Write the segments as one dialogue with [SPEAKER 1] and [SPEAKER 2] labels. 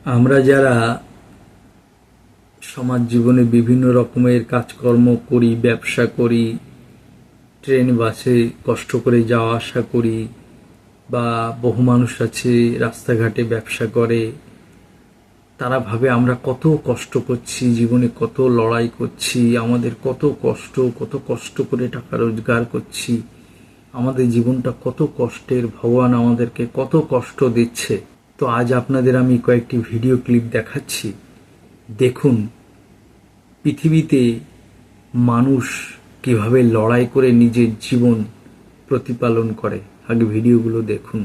[SPEAKER 1] আমরা যারা সমাজ জীবনে বিভিন্ন রকমের কাজকর্ম করি, ব্যবসা করি, ট্রেন বাসে কষ্ট করে যাওয়া আসা করি, বা বহু মানুষ আছে রাস্তাঘাটে ব্যবসা করে, তারা ভাবে আমরা কত কষ্ট করছি, জীবনে কত লড়াই করছি, আমাদের কত কষ্ট করে টাকা রোজগার করছি, আমাদের জীবনটা কত কষ্টের, ভগবান আমাদেরকে কত কষ্ট দিচ্ছে। তো আজ আপনাদের আমি কয়েকটি ভিডিও ক্লিপ দেখাচ্ছি। দেখুন পৃথিবীতে মানুষ কিভাবে লড়াই করে নিজের জীবন প্রতিপালন করে। আগে ভিডিওগুলো দেখুন।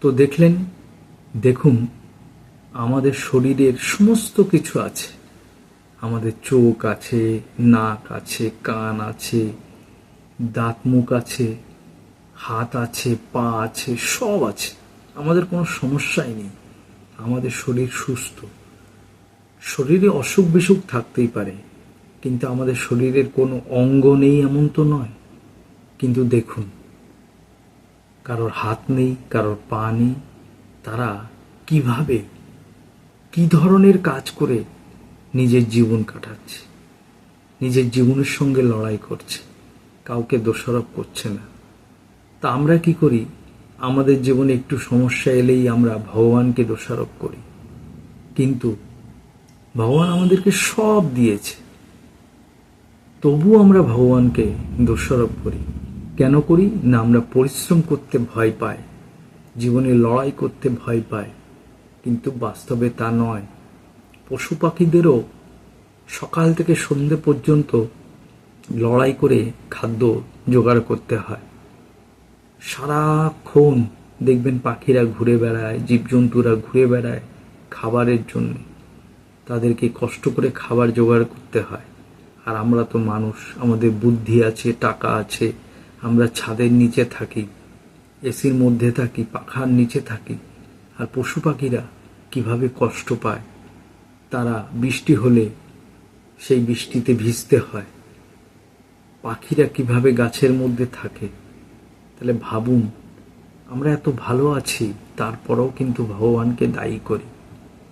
[SPEAKER 1] তো দেখলেন, দেখুন আমাদের শরীরের সমস্ত কিছু আছে। আমাদের চোখ আছে, নাক আছে, কান আছে, দাঁত মুখ আছে, হাত আছে, পা আছে, সব আছে। আমাদের কোনো সমস্যাই নেই, আমাদের শরীর সুস্থ। শরীরে অসুখ বিসুখ থাকতেই পারে, কিন্তু আমাদের শরীরের কোনো অঙ্গ নেই এমন তো নয়। কিন্তু দেখুন, কারোর হাত নেই, কারোর পা নেই, তারা কিভাবে, কি ধরনের কাজ করে নিজের জীবন কাটাচ্ছে, নিজের জীবনের সঙ্গে লড়াই করছে, কাউকে দোষারোপ করছে না। তা আমরা কি করি? আমাদের জীবনে একটু সমস্যা এলেই আমরা ভগবানকে দোষারোপ করি। কিন্তু ভগবান আমাদেরকে সব দিয়েছে, তবু আমরা ভগবানকে দোষারোপ করি। কেন করি না? আমরা পরিশ্রম করতে ভয় পাই, জীবনে লড়াই করতে ভয় পাই। কিন্তু বাস্তবে তা নয়। পশু পাখিদেরও সকাল থেকে সন্ধে পর্যন্ত লড়াই করে খাদ্য জোগাড় করতে হয়। সারাক্ষণ দেখবেন পাখিরা ঘুরে বেড়ায়, জীবজন্তুরা ঘুরে বেড়ায় খাবারের জন্য। তাদেরকে কষ্ট করে খাবার জোগাড় করতে হয়। আর আমরা তো মানুষ, আমাদের বুদ্ধি আছে, টাকা আছে, আমরা ছাদের নিচে থাকি, এসির মধ্যে থাকি, পাখার নিচে থাকি। আর পশু পাখিরা কিভাবে কষ্ট পায়, তারা বৃষ্টি হলে সেই বৃষ্টিতে ভিজতে হয়। পাখিরা কিভাবে গাছের মধ্যে থাকে। তাহলে ভাবুন, আমরা এত ভালো আছি, তারপরেও কিন্তু ভগবানকে দায়ী করি।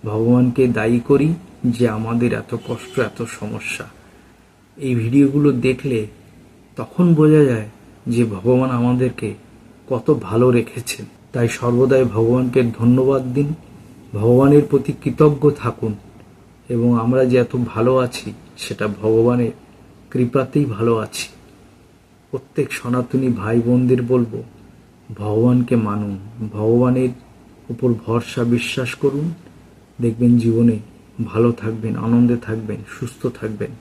[SPEAKER 1] ভগবানকে দায়ী করি যে আমাদের এত কষ্ট, এত সমস্যা। এই ভিডিওগুলো দেখলে তখন বোঝা যায় যে ভগবান আমাদেরকে কত ভালো রেখেছেন। তাই সর্বদাই ভগবানকে ধন্যবাদ দিন, ভগবানের প্রতি কৃতজ্ঞ থাকুন, এবং আমরা যে এত ভালো আছি সেটা ভগবানের কৃপাতেই ভালো আছি। প্রত্যেক সনাতনী ভাই বোনদের বলবো, ভগবানকে মানুন, ভগবানের উপর ভরসা বিশ্বাস করুন, দেখবেন জীবনে ভালো থাকবেন, আনন্দে থাকবেন, সুস্থ থাকবেন।